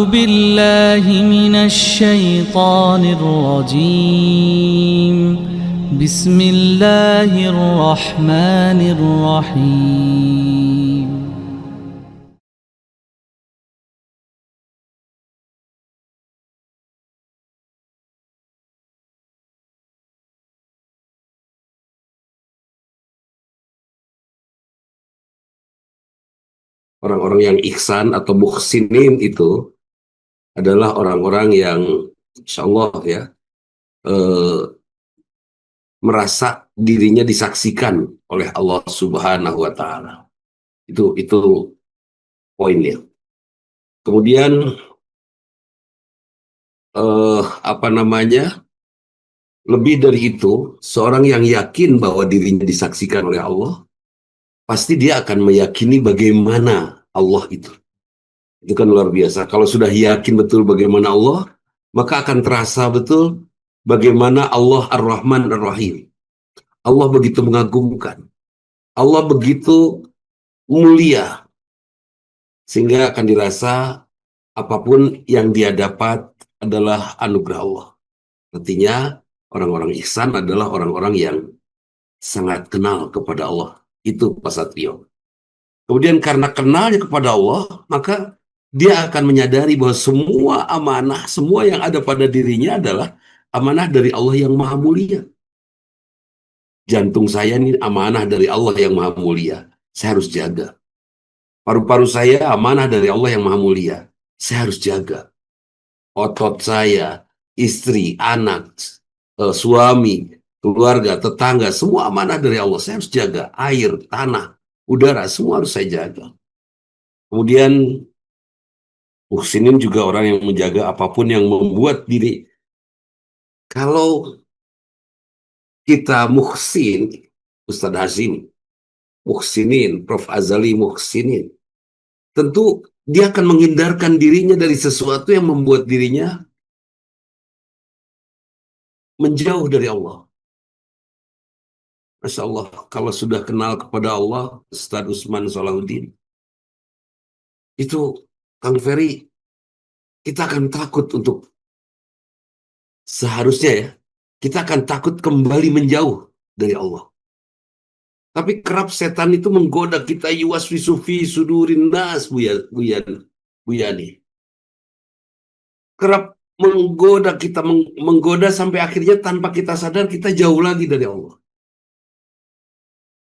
بالله من الشيطان الرجيم بسم الله الرحمن الرحيم Orang-orang yang ihsan atau muhsinin itu adalah orang-orang yang insya Allah ya merasa dirinya disaksikan oleh Allah Subhanahu wa Ta'ala. Itu poinnya. Kemudian apa namanya? Lebih dari itu, seorang yang yakin bahwa dirinya disaksikan oleh Allah, pasti dia akan meyakini bagaimana Allah itu. Itu kan luar biasa. Kalau sudah yakin betul bagaimana Allah, maka akan terasa betul bagaimana Allah Ar-Rahman Ar-Rahim. Allah begitu mengagumkan. Allah begitu mulia. Sehingga akan dirasa apapun yang dia dapat adalah anugerah Allah. Artinya orang-orang ihsan adalah orang-orang yang sangat kenal kepada Allah. Itu Pak Satrio. Kemudian karena kenalnya kepada Allah, maka dia akan menyadari bahwa semua amanah, semua yang ada pada dirinya adalah amanah dari Allah yang maha mulia. Jantung saya ini amanah dari Allah yang maha mulia. Saya harus jaga. Paru-paru saya amanah dari Allah yang maha mulia. Saya harus jaga. Otot saya, istri, anak, suami, keluarga, tetangga, semua amanah dari Allah. Saya harus jaga. Air, tanah, udara, semua harus saya jaga. Kemudian muhsinin juga orang yang menjaga apapun yang membuat diri. Kalau kita muhsin, Ustadz Hashim, muhsinin, Prof. Azali muhsinin, tentu dia akan menghindarkan dirinya dari sesuatu yang membuat dirinya menjauh dari Allah. Masya Allah, kalau sudah kenal kepada Allah, Ustadz Usman Salahuddin, itu Kang Ferry, kita akan takut untuk seharusnya ya, kita akan takut kembali menjauh dari Allah. Tapi kerap setan itu menggoda kita yuwaswisu fi sudurin nas, Bu Yani. Kerap menggoda kita, menggoda sampai akhirnya tanpa kita sadar kita jauh lagi dari Allah.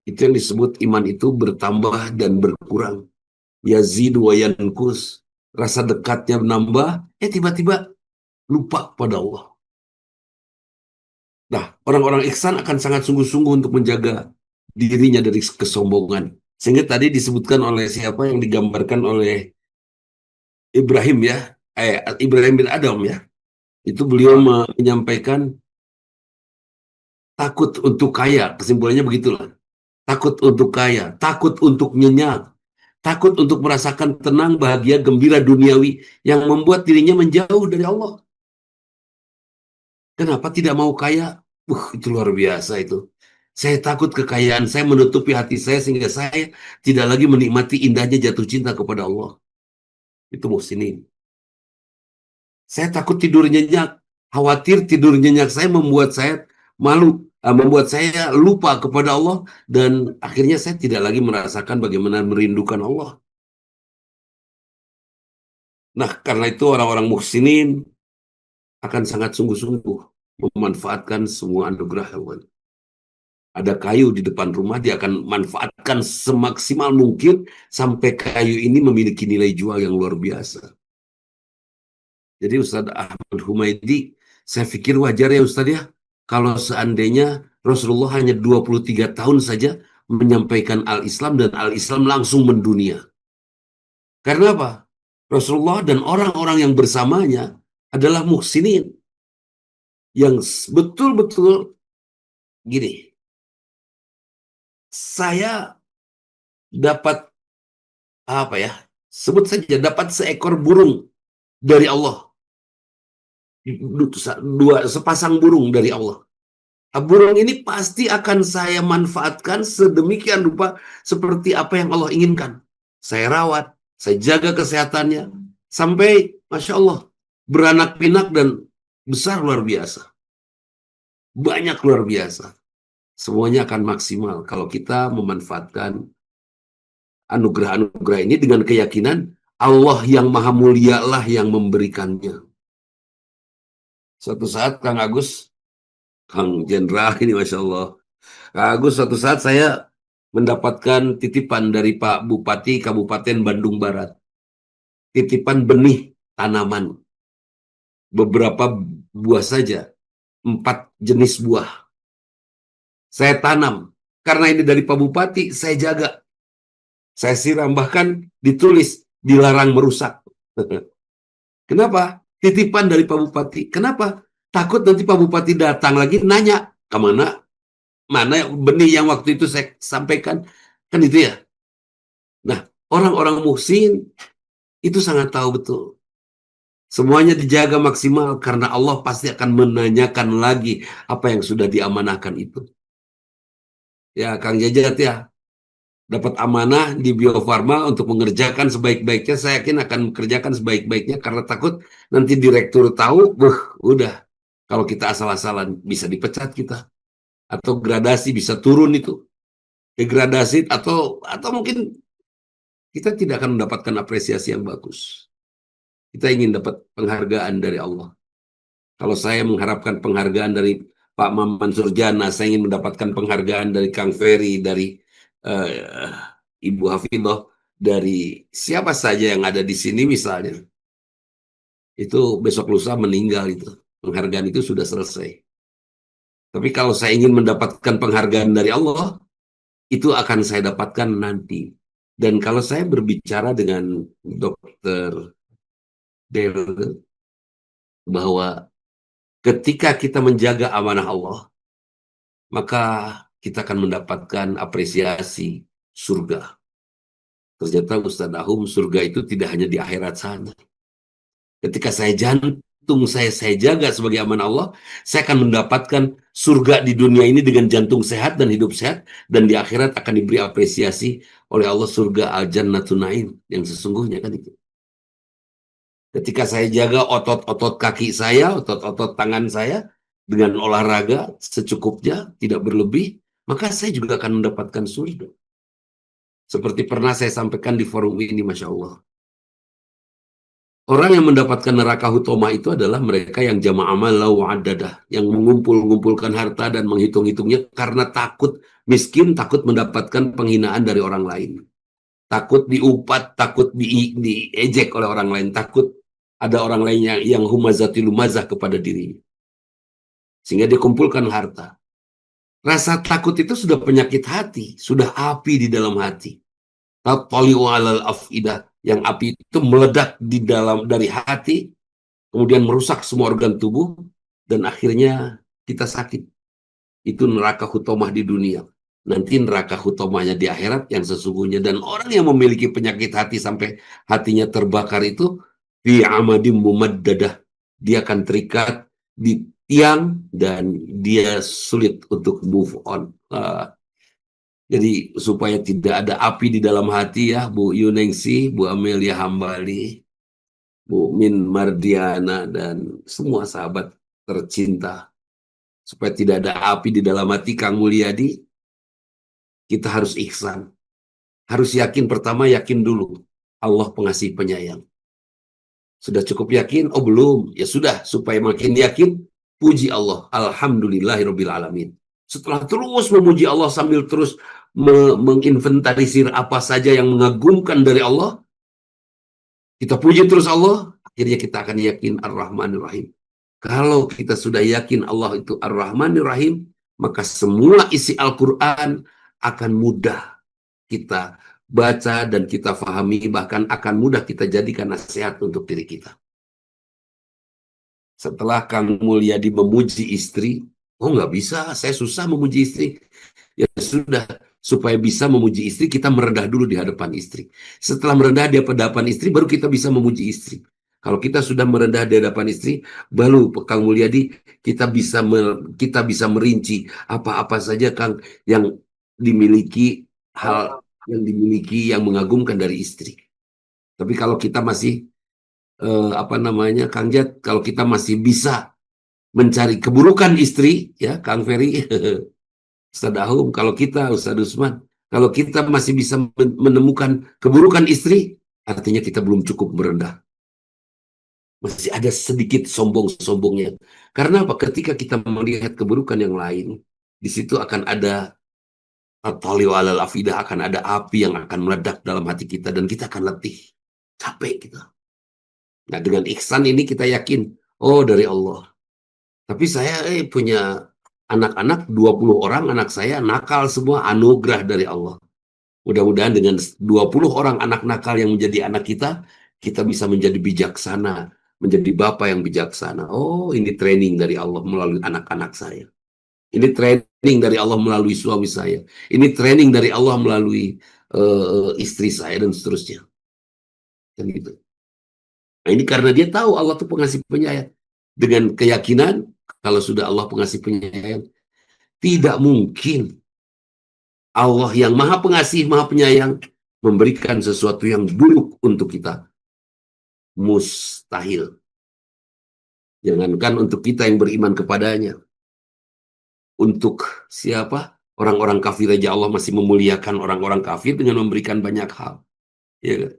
Itu yang disebut iman itu bertambah dan berkurang. Yazid wa yankus. Rasa dekatnya menambah, tiba-tiba lupa pada Allah. Nah, orang-orang ihsan akan sangat sungguh-sungguh untuk menjaga dirinya dari kesombongan. Sehingga tadi disebutkan oleh siapa yang digambarkan oleh Ibrahim ya, Ibrahim bin Adam ya. Itu beliau menyampaikan takut untuk kaya, kesimpulannya begitulah. Takut untuk kaya, takut untuk nyenyak, takut untuk merasakan tenang, bahagia, gembira duniawi yang membuat dirinya menjauh dari Allah. Kenapa tidak mau kaya? Itu luar biasa itu. Saya takut kekayaan, saya menutupi hati saya sehingga saya tidak lagi menikmati indahnya jatuh cinta kepada Allah. Itu muhsinin. Saya takut tidur nyenyak, khawatir tidur nyenyak saya membuat saya malu, membuat saya lupa kepada Allah dan akhirnya saya tidak lagi merasakan bagaimana merindukan Allah. Nah, karena itu orang-orang muhsinin akan sangat sungguh-sungguh memanfaatkan semua anugerah Allah. Ada kayu di depan rumah, dia akan manfaatkan semaksimal mungkin sampai kayu ini memiliki nilai jual yang luar biasa. Jadi Ustadz Ahmad Humaydi, saya pikir wajar ya Ustadz ya, kalau seandainya Rasulullah hanya 23 tahun saja menyampaikan al-Islam dan al-Islam langsung mendunia. Karena apa? Rasulullah dan orang-orang yang bersamanya adalah muhsinin. Yang betul-betul gini, saya dapat apa ya, sebut saja dapat seekor burung dari Allah. Sepasang burung dari Allah. Burung ini pasti akan saya manfaatkan sedemikian rupa seperti apa yang Allah inginkan. Saya rawat, saya jaga kesehatannya, sampai Masya Allah beranak pinak dan besar luar biasa, banyak luar biasa. Semuanya akan maksimal kalau kita memanfaatkan anugerah-anugerah ini dengan keyakinan Allah yang maha mulia lah yang memberikannya. Suatu saat Kang Agus, Kang Jenderal ini Masya Allah, Kang Agus, suatu saat saya mendapatkan titipan dari Pak Bupati Kabupaten Bandung Barat. Titipan benih tanaman. Beberapa buah saja. 4 jenis buah. Saya tanam. Karena ini dari Pak Bupati, saya jaga. Saya siram, bahkan ditulis dilarang merusak. Kenapa? Titipan dari Pak Bupati. Kenapa? Takut nanti Pak Bupati datang lagi nanya, kemana? Mana benih yang waktu itu saya sampaikan? Kan itu ya. Nah, orang-orang muhsin itu sangat tahu betul. Semuanya dijaga maksimal karena Allah pasti akan menanyakan lagi apa yang sudah diamanahkan itu. Ya, Kang Jajat ya, dapat amanah di Bio Farma untuk mengerjakan sebaik-baiknya. Saya yakin akan mengerjakan sebaik-baiknya karena takut nanti direktur tahu, udah. Kalau kita asal-asalan bisa dipecat kita, atau gradasi bisa turun itu, degradasi atau mungkin kita tidak akan mendapatkan apresiasi yang bagus. Kita ingin dapat penghargaan dari Allah. Kalau saya mengharapkan penghargaan dari Pak Maman Surjana, saya ingin mendapatkan penghargaan dari Kang Ferry, dari Ibu Hafidhah, dari siapa saja yang ada di sini misalnya. Itu besok lusa meninggal itu. Penghargaan itu sudah selesai. Tapi kalau saya ingin mendapatkan penghargaan dari Allah, itu akan saya dapatkan nanti. Dan kalau saya berbicara dengan Dokter Del, bahwa ketika kita menjaga amanah Allah, maka kita akan mendapatkan apresiasi surga. Ternyata Ustaz Ahum, surga itu tidak hanya di akhirat sana. Ketika jantung saya jaga sebagai amanah Allah, saya akan mendapatkan surga di dunia ini dengan jantung sehat dan hidup sehat, dan di akhirat akan diberi apresiasi oleh Allah surga al-jannatun naim yang sesungguhnya kan itu. Ketika saya jaga otot-otot kaki saya, otot-otot tangan saya dengan olahraga secukupnya, tidak berlebih, maka saya juga akan mendapatkan surga. Seperti pernah saya sampaikan di forum ini, Masya Allah. Orang yang mendapatkan neraka hutoma itu adalah mereka yang jama'amal lau adadah, yang mengumpulkan harta dan menghitung-hitungnya karena takut miskin, takut mendapatkan penghinaan dari orang lain. Takut diupat, takut diejek oleh orang lain, takut ada orang lain yang humazatil lumazah kepada dirinya. Sehingga dia kumpulkan harta. Rasa takut itu sudah penyakit hati, sudah api di dalam hati. Tali'u alal afidah, yang api itu meledak di dalam dari hati, kemudian merusak semua organ tubuh, dan akhirnya kita sakit. Itu neraka hutomah di dunia. Nanti neraka hutomahnya di akhirat yang sesungguhnya. Dan orang yang memiliki penyakit hati sampai hatinya terbakar itu, fi amadim mumaddadah, dia akan terikat di tiang dan dia sulit untuk move on. Jadi supaya tidak ada api di dalam hati ya, Bu Yuningsi, Bu Amelia Hambali, Bu Min Mardiana, dan semua sahabat tercinta. Supaya tidak ada api di dalam hati Kang Mulyadi, kita harus ihsan. Harus yakin, pertama yakin dulu. Allah pengasih penyayang. Sudah cukup yakin? Oh belum. Ya sudah, supaya makin yakin, puji Allah. Alhamdulillahirabbil alamin. Setelah terus memuji Allah sambil terus menginventarisir apa saja yang mengagumkan dari Allah, kita puji terus Allah, akhirnya kita akan yakin Ar-Rahmanir Rahim. Kalau kita sudah yakin Allah itu Ar-Rahmanir Rahim, maka semua isi Al-Quran akan mudah kita baca dan kita fahami, bahkan akan mudah kita jadikan nasihat untuk diri kita. Setelah Kang Mulyadi memuji istri, oh nggak bisa, saya susah memuji istri. Ya sudah, supaya bisa memuji istri, kita merendah dulu di hadapan istri. Setelah merendah di hadapan istri, baru kita bisa memuji istri. Kalau kita sudah merendah di hadapan istri, baru Kang Mulyadi, kita bisa merinci apa-apa saja Kang yang dimiliki, hal yang dimiliki yang mengagumkan dari istri. Tapi kalau kita masih apa namanya, Kang Jat, kalau kita masih bisa mencari keburukan istri, ya Kang Ferry, Ustaz Ahum, kalau kita, Ustaz Usman, kalau kita masih bisa menemukan keburukan istri, artinya kita belum cukup merendah. Masih ada sedikit sombong-sombongnya. Karena apa? Ketika kita melihat keburukan yang lain, di situ akan ada At-tali'u alal afidah, akan ada api yang akan meledak dalam hati kita dan kita akan letih, capek kita. Nah, dengan ihsan ini kita yakin, oh dari Allah. Tapi saya punya anak-anak, 20 orang anak saya nakal semua, anugerah dari Allah. Mudah-mudahan dengan 20 orang anak nakal yang menjadi anak kita, kita bisa menjadi bijaksana, menjadi bapak yang bijaksana. Oh, ini training dari Allah melalui anak-anak saya. Ini training dari Allah melalui suami saya. Ini training dari Allah melalui istri saya dan seterusnya. Dan gitu. Nah, ini karena dia tahu Allah itu pengasih penyayang. Dengan keyakinan kalau sudah Allah pengasih penyayang, tidak mungkin Allah yang maha pengasih, maha penyayang memberikan sesuatu yang buruk untuk kita. Mustahil. Jangankan untuk kita yang beriman kepadanya. Untuk siapa? Orang-orang kafir aja Allah masih memuliakan orang-orang kafir dengan memberikan banyak hal. Ya kan?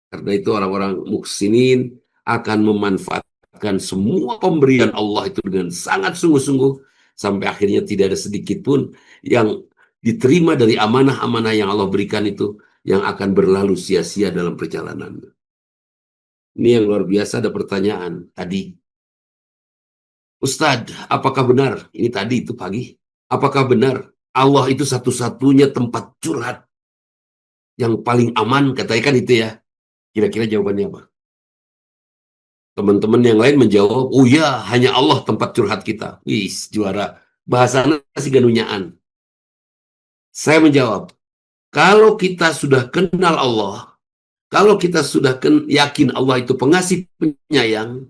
Karena itu orang-orang muhsinin akan memanfaatkan semua pemberian Allah itu dengan sangat sungguh-sungguh sampai akhirnya tidak ada sedikit pun yang diterima dari amanah-amanah yang Allah berikan itu yang akan berlalu sia-sia dalam perjalanan. Ini yang luar biasa. Ada pertanyaan tadi, Ustadz, apakah benar? Ini tadi itu pagi. Apakah benar Allah itu satu-satunya tempat curhat yang paling aman? Katanya kan itu ya. Kira-kira jawabannya apa? Teman-teman yang lain menjawab, oh ya, hanya Allah tempat curhat kita. Wih, juara. Bahasanya si ganunyaan. Saya menjawab, kalau kita sudah kenal Allah, kalau kita sudah yakin Allah itu pengasih penyayang,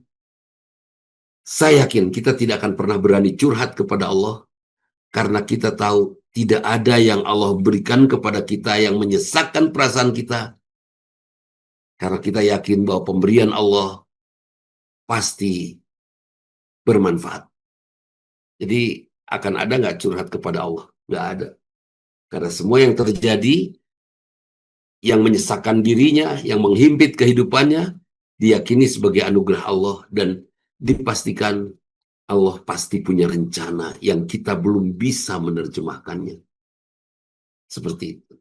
saya yakin kita tidak akan pernah berani curhat kepada Allah, karena kita tahu tidak ada yang Allah berikan kepada kita yang menyesakkan perasaan kita, karena kita yakin bahwa pemberian Allah pasti bermanfaat. Jadi akan ada nggak curhat kepada Allah? Nggak ada. Karena semua yang terjadi, yang menyesakkan dirinya, yang menghimpit kehidupannya, diyakini sebagai anugerah Allah dan dipastikan Allah pasti punya rencana yang kita belum bisa menerjemahkannya. Seperti itu.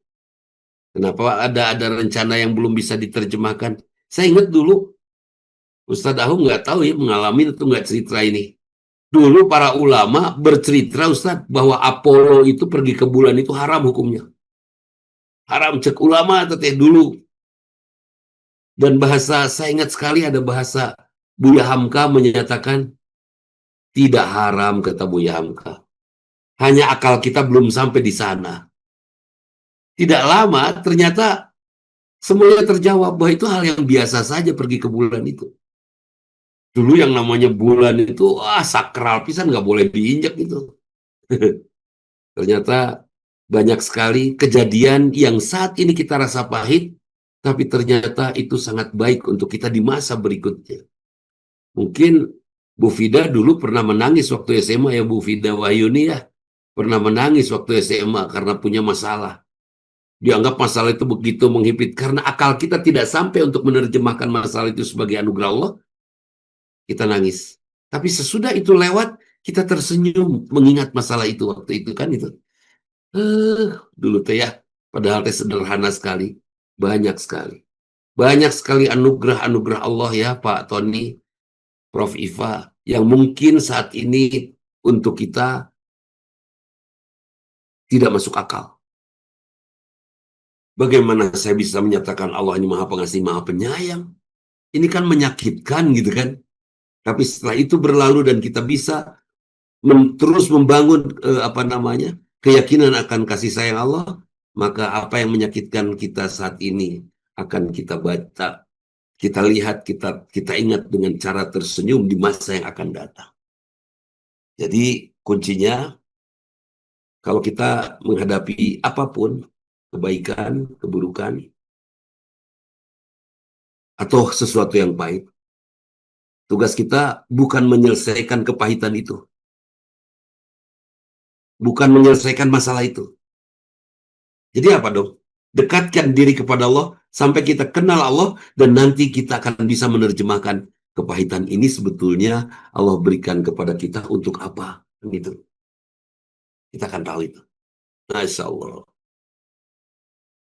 Kenapa ada rencana yang belum bisa diterjemahkan? Saya ingat dulu, Ustadz Ahum nggak tahu ya mengalami atau nggak cerita ini. Dulu para ulama bercerita, Ustadz, bahwa Apollo itu pergi ke bulan itu haram hukumnya. Haram cek ulama teteh dulu. Dan bahasa, saya ingat sekali ada bahasa Buya Hamka menyatakan, tidak haram, kata Buya Hamka. Hanya akal kita belum sampai di sana. Tidak lama, ternyata semuanya terjawab bahwa itu hal yang biasa saja pergi ke bulan itu. Dulu yang namanya bulan itu, wah sakral pisan, nggak boleh diinjak itu. Ternyata banyak sekali kejadian yang saat ini kita rasa pahit, tapi ternyata itu sangat baik untuk kita di masa berikutnya. Mungkin Bu Fida dulu pernah menangis waktu SMA ya, Bu Fida Wahyuni ya. Pernah menangis waktu SMA karena punya masalah. Dianggap masalah itu begitu menghimpit. Karena akal kita tidak sampai untuk menerjemahkan masalah itu sebagai anugerah Allah, kita nangis. Tapi sesudah itu lewat, kita tersenyum mengingat masalah itu waktu itu kan itu. Dulu teh ya, padahal teh sederhana sekali. Banyak sekali. Banyak sekali anugerah-anugerah Allah ya Pak Tony, Prof. Iva, yang mungkin saat ini untuk kita tidak masuk akal. Bagaimana saya bisa menyatakan Allah ini maha pengasih, maha penyayang? Ini kan menyakitkan gitu kan. Tapi setelah itu berlalu dan kita bisa terus membangun keyakinan akan kasih sayang Allah, maka apa yang menyakitkan kita saat ini akan kita baca, kita lihat, kita ingat dengan cara tersenyum di masa yang akan datang. Jadi kuncinya kalau kita menghadapi apapun, kebaikan, keburukan, atau sesuatu yang pahit. Tugas kita bukan menyelesaikan kepahitan itu, bukan menyelesaikan masalah itu. Jadi apa dong? Dekatkan diri kepada Allah sampai kita kenal Allah, dan nanti kita akan bisa menerjemahkan kepahitan ini sebetulnya Allah berikan kepada kita untuk apa. Gitu. Kita akan tahu itu. Masya Allah.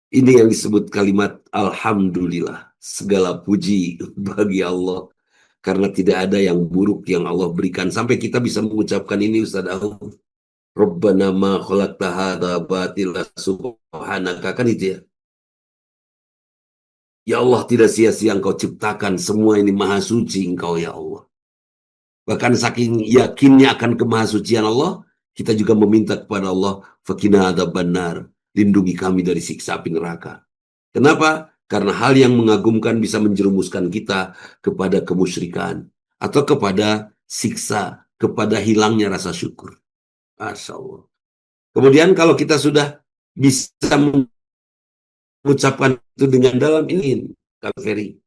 Ini yang disebut kalimat Alhamdulillah. Segala puji bagi Allah. Karena tidak ada yang buruk yang Allah berikan. Sampai kita bisa mengucapkan ini, Ustaz Ahu. Rabbana ma khalaqta hadza batila subhanaka. Kan itu ya. Ya Allah, tidak sia-sia Engkau ciptakan. Semua ini maha suci Engkau ya Allah. Bahkan saking yakinnya akan kemahasucian Allah, kita juga meminta kepada Allah, Fakina adzabannar. Lindungi kami dari siksa api neraka. Kenapa? Karena hal yang mengagumkan bisa menjerumuskan kita kepada kemusyrikan atau kepada siksa, kepada hilangnya rasa syukur. Masya Allah. Kemudian kalau kita sudah bisa mengucapkan itu dengan dalam ini, Kak Ferry,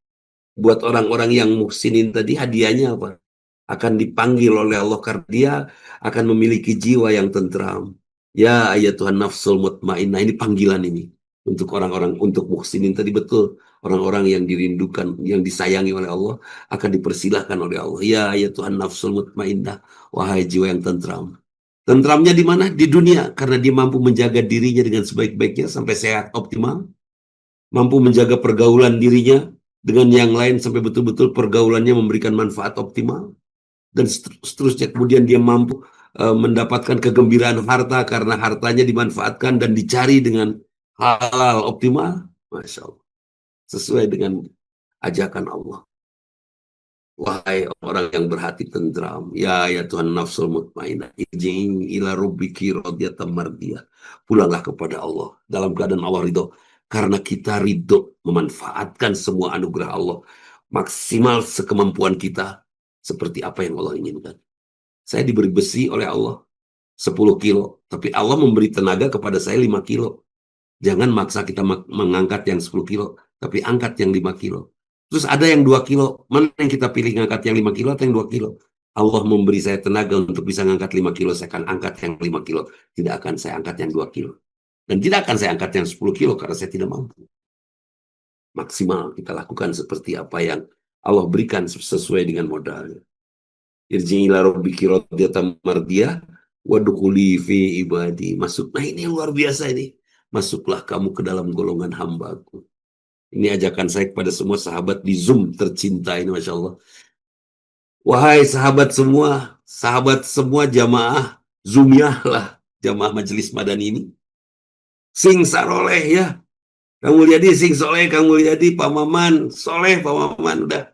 buat orang-orang yang muhsinin tadi hadiahnya apa? Akan dipanggil oleh Allah karena dia akan memiliki jiwa yang tentram. Ya ayat Tuhan nafsul mutmainnah, ini panggilan ini untuk orang-orang, untuk muhsinin tadi, betul, orang-orang yang dirindukan, yang disayangi oleh Allah akan dipersilahkan oleh Allah. Ya ayat Tuhan nafsul mutmainnah, wahai jiwa yang tentram. Tentramnya di mana? Di dunia, karena dia mampu menjaga dirinya dengan sebaik-baiknya sampai sehat optimal, mampu menjaga pergaulan dirinya dengan yang lain sampai betul-betul pergaulannya memberikan manfaat optimal, dan seterusnya. Kemudian dia mampu mendapatkan kegembiraan harta karena hartanya dimanfaatkan dan dicari dengan halal optimal. Masya Allah. Sesuai dengan ajakan Allah. Wahai orang yang berhati tentram, ya Tuhan nafsul mutmainnah, irji'i ila rabbiki radiyatan mardiyah. Pulanglah kepada Allah dalam keadaan Allah ridho, karena kita ridho memanfaatkan semua anugerah Allah maksimal sekemampuan kita seperti apa yang Allah inginkan. Saya diberi besi oleh Allah 10 kilo, tapi Allah memberi tenaga kepada saya 5 kilo. Jangan maksa kita mengangkat yang 10 kilo, tapi angkat yang 5 kilo. Terus ada yang 2 kilo, mana yang kita pilih, ngangkat yang 5 kilo atau yang 2 kilo? Allah memberi saya tenaga untuk bisa ngangkat 5 kilo, saya akan angkat yang 5 kilo. Tidak akan saya angkat yang 2 kilo. Dan tidak akan saya angkat yang 10 kilo karena saya tidak mampu. Maksimal kita lakukan seperti apa yang Allah berikan sesuai dengan modalnya. Irji'i ila rabbiki radiyatan mardiyah wadkhuli fi ibadi. Masuk. Nah, ini yang luar biasa ini. Masuklah kamu ke dalam golongan hambaku. Ini ajakan saya kepada semua sahabat di Zoom tercinta ini, Masya Allah. Wahai sahabat semua jamaah Zoomiyah lah, jamaah Majelis Madani ini. Sing saroleh ya. Kamu lihat di sing soleh, kamu lihat di Pak Maman, soleh Pak Maman udah.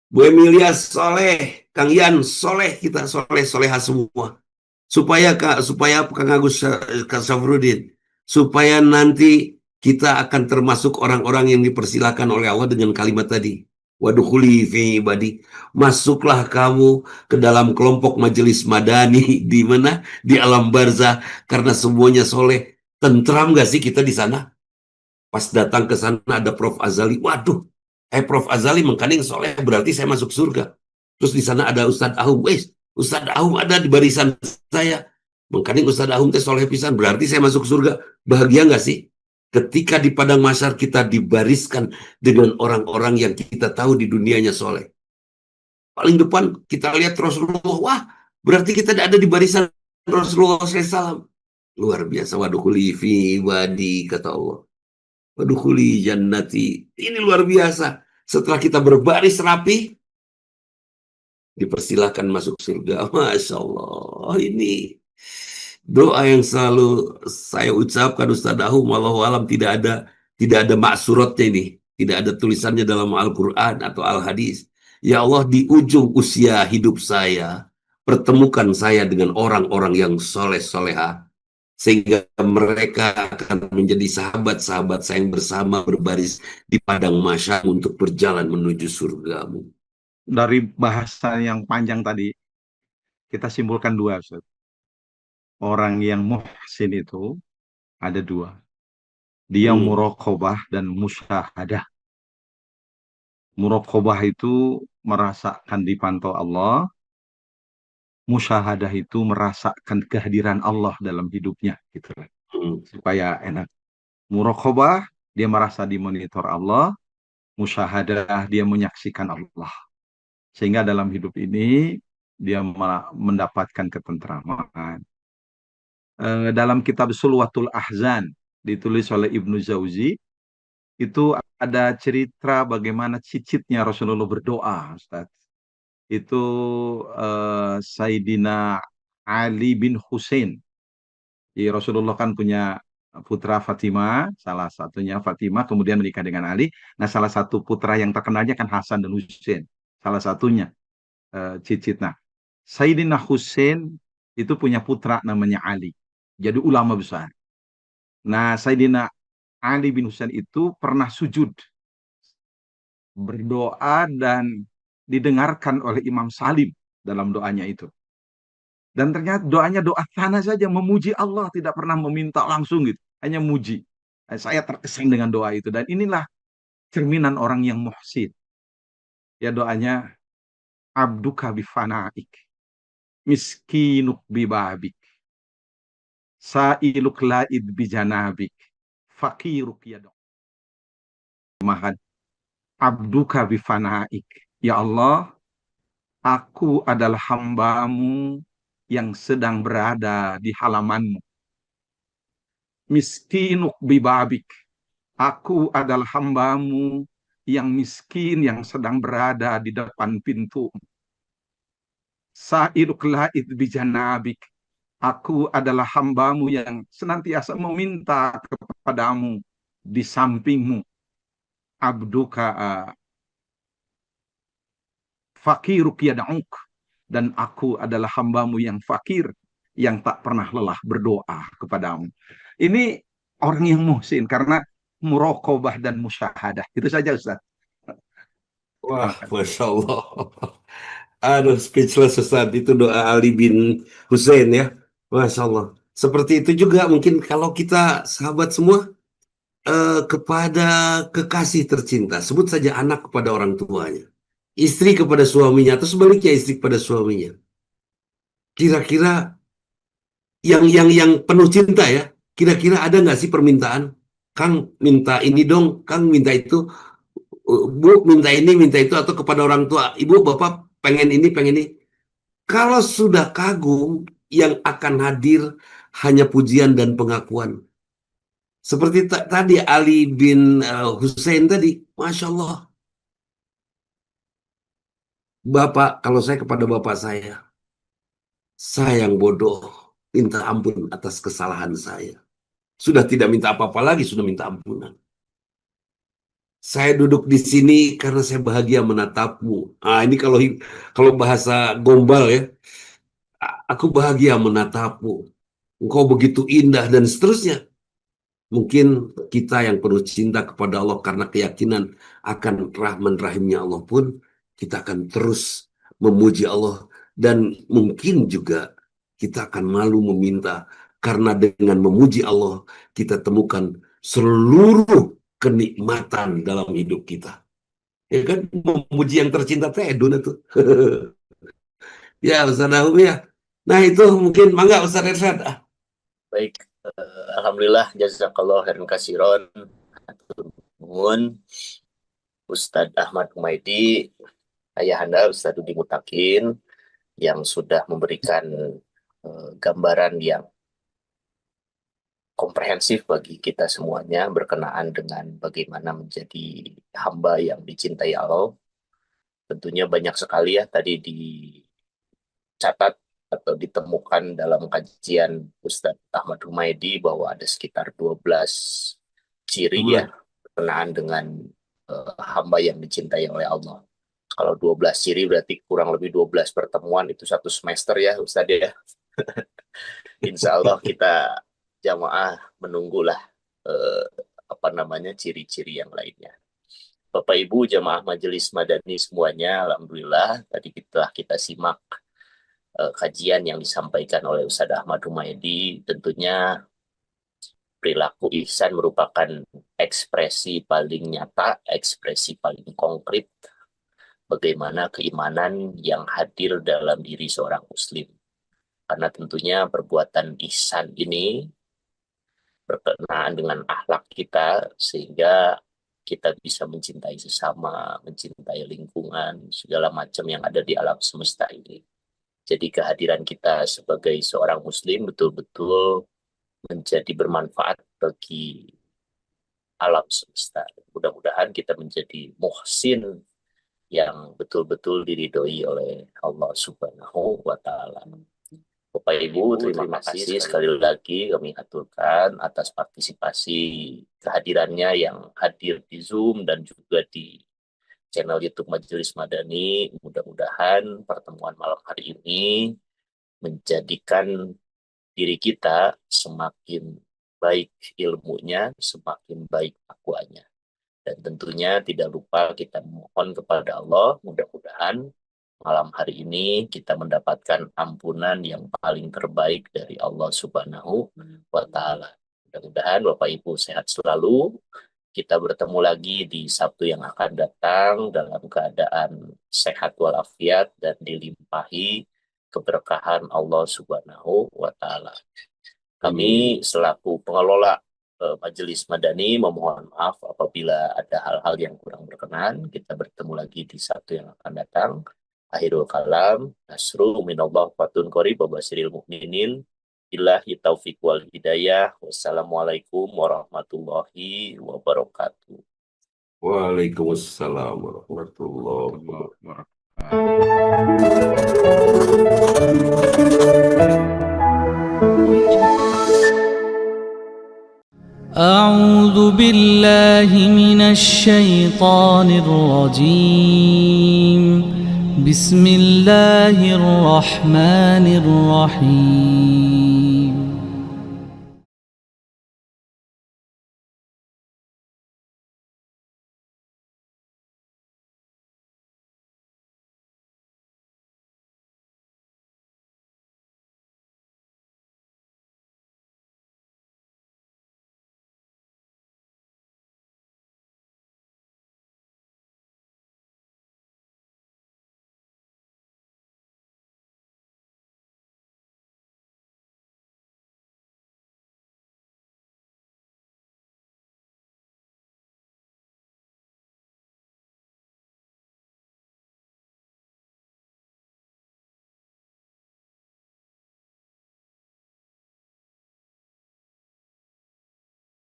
Bu Emilia soleh, Kang Yan soleh, kita soleh soleha semua. Supaya Kang Agus Kang Syafruddin, supaya nanti kita akan termasuk orang-orang yang dipersilahkan oleh Allah dengan kalimat tadi, wadukhuli fi ibadi. Masuklah kamu ke dalam kelompok majelis madani. Di mana? Di alam barzah, karena semuanya soleh. Tentram gak sih kita di sana? Pas datang ke sana ada Prof Azali, waduh, Prof Azali mengkaning soleh, berarti saya masuk surga. Terus di sana ada Ustadz Ahum, Ustadz Ahum ada di barisan saya. Mengkaning Ustadz Ahum teh soleh pisan, berarti saya masuk surga. Bahagia nggak sih? Ketika di padang mahsyar kita dibariskan dengan orang-orang yang kita tahu di dunianya soleh. Paling depan kita lihat Rasulullah, wah, berarti kita ada di barisan Rasulullah SAW. Luar biasa, waduh fi wadi, kata Allah. Wadukhuli jannati. Ini luar biasa. Setelah kita berbaris rapi, dipersilahkan masuk surga. Masya Allah. Ini doa yang selalu saya ucapkan, Ustaz Ahum, wallahu alam, tidak ada maksuratnya ini. Tidak ada tulisannya dalam Al-Quran atau Al-Hadis. Ya Allah, di ujung usia hidup saya, pertemukan saya dengan orang-orang yang soleh-soleha, sehingga mereka akan menjadi sahabat-sahabat saya yang bersama berbaris di padang mahsyar untuk berjalan menuju surgamu. Dari bahasa yang panjang tadi, kita simpulkan dua, Ustaz. Orang yang muhsin itu ada dua. Dia muraqabah dan musyahadah. Muraqabah itu merasakan dipantau Allah, musyahadah itu merasakan kehadiran Allah dalam hidupnya gitu kan. Hmm. Supaya enak. Muraqabah dia merasa dimonitor Allah, musyahadah dia menyaksikan Allah. Sehingga dalam hidup ini dia mendapatkan ketentraman. Dalam kitab Sulwatul Ahzan ditulis oleh Ibnu Jauzi itu ada cerita bagaimana cicitnya Rasulullah berdoa, Ustaz. Itu Sayyidina Ali bin Hussein. Jadi Rasulullah kan punya putra Fatimah, salah satunya Fatimah, kemudian menikah dengan Ali. Nah, salah satu putra yang terkenalnya kan Hasan dan Hussein. Salah satunya cicit. Nah, Sayyidina Hussein itu punya putra namanya Ali. Jadi ulama besar. Nah, Sayyidina Ali bin Hussein itu pernah sujud berdoa dan didengarkan oleh Imam Salim dalam doanya itu. Dan ternyata doanya doa tanah saja, memuji Allah, tidak pernah meminta langsung gitu, hanya muji. Saya terkesan dengan doa itu, dan inilah cerminan orang yang muhsin. Ya doanya, abduka bifanaik, miskinuk bibabik, sa'iluk laid bijanabik, fakiruk yadok. Mahad, abduka bifanaik. Ya Allah, aku adalah hambamu yang sedang berada di halamanmu. Miskinuk bibabik. Aku adalah hambamu yang miskin yang sedang berada di depan pintu. Sa'iluk la'id bijanabik. Aku adalah hambamu yang senantiasa meminta kepadamu di sampingmu. Abduka fakiruk yada'uk. Dan aku adalah hambamu yang fakir, yang tak pernah lelah berdoa kepadamu. Ini orang yang muhsin, karena muraqabah dan musyahadah. Itu saja, Ustaz. Wah, Terima kasih. Masya Allah. Aduh, speechless Ustaz. Itu doa Ali bin Hussein ya. Masya Allah. Seperti itu juga mungkin kalau kita sahabat semua kepada kekasih tercinta. Sebut saja anak kepada orang tuanya. Istri kepada suaminya atau sebaliknya istri kepada suaminya. Kira-kira yang penuh cinta ya. Kira-kira ada nggak sih permintaan? Kang minta ini dong, Kang minta itu, Bu minta ini, minta itu, atau kepada orang tua, Ibu, Bapak pengen ini, pengen ini. Kalau sudah kagum, yang akan hadir hanya pujian dan pengakuan. Seperti tadi Ali bin Hussein tadi, Masya Allah. Bapak, kalau saya kepada Bapak saya yang bodoh, minta ampun atas kesalahan saya. Sudah tidak minta apa-apa lagi, sudah minta ampunan. Saya duduk di sini karena saya bahagia menatapmu. Ah, ini kalau bahasa gombal ya, aku bahagia menatapmu. Engkau begitu indah dan seterusnya. Mungkin kita yang penuh cinta kepada Allah karena keyakinan akan rahman rahimnya Allah pun, kita akan terus memuji Allah. Dan mungkin juga kita akan malu meminta, karena dengan memuji Allah kita temukan seluruh kenikmatan dalam hidup kita. Ya kan, memuji yang tercinta teh eduna tuh. Ya Ustaz Nahum ya. Nah itu mungkin mangga Ustaz Irsyad. Baik, alhamdulillah jazakallah khairan katsiran. Nuhun Ustadz Ahmad Humaydi, ayahanda Ustadz Udi Mutakin yang sudah memberikan gambaran yang komprehensif bagi kita semuanya berkenaan dengan bagaimana menjadi hamba yang dicintai Allah. Tentunya banyak sekali ya tadi dicatat atau ditemukan dalam kajian Ustadz Ahmad Humaydi bahwa ada sekitar 12 ciri ya berkenaan dengan hamba yang dicintai oleh Allah. Kalau 12 ciri berarti kurang lebih 12 pertemuan, itu satu semester ya Ustadz ya. Insya Allah kita jamaah menunggulah ciri-ciri yang lainnya. Bapak Ibu jamaah Majelis Madani semuanya, alhamdulillah tadi kita simak kajian yang disampaikan oleh Ustadz Ahmad Humaydi. Tentunya perilaku ihsan merupakan ekspresi paling nyata, ekspresi paling konkret bagaimana keimanan yang hadir dalam diri seorang muslim. Karena tentunya perbuatan ihsan ini berkenaan dengan akhlak kita, sehingga kita bisa mencintai sesama, mencintai lingkungan, segala macam yang ada di alam semesta ini. Jadi kehadiran kita sebagai seorang muslim betul-betul menjadi bermanfaat bagi alam semesta. Mudah-mudahan kita menjadi muhsin yang betul-betul diridhoi oleh Allah Subhanahu wa Ta'ala. Bapak Ibu, terima kasih sekali lagi kami aturkan atas partisipasi kehadirannya yang hadir di Zoom dan juga di channel YouTube Majelis Madani. Mudah-mudahan pertemuan malam hari ini menjadikan diri kita semakin baik ilmunya, semakin baik takwanya. Dan tentunya tidak lupa kita mohon kepada Allah, mudah-mudahan malam hari ini kita mendapatkan ampunan yang paling terbaik dari Allah Subhanahu wa Ta'ala. Mudah-mudahan Bapak Ibu sehat selalu. Kita bertemu lagi di Sabtu yang akan datang dalam keadaan sehat walafiat dan dilimpahi keberkahan Allah Subhanahu wa Ta'ala. Kami selaku pengelola Majelis Madani memohon maaf apabila ada hal-hal yang kurang berkenan. Kita bertemu lagi di Sabtu yang akan datang. Akhirul kalam, nasru minallah fatun qarib wa basyiril mu'minin. Billahi taufiq wal hidayah. Wassalamualaikum warahmatullahi wabarakatuh. Waalaikumsalam warahmatullahi wabarakatuh. أعوذ بالله من الشيطان الرجيم بسم الله الرحمن الرحيم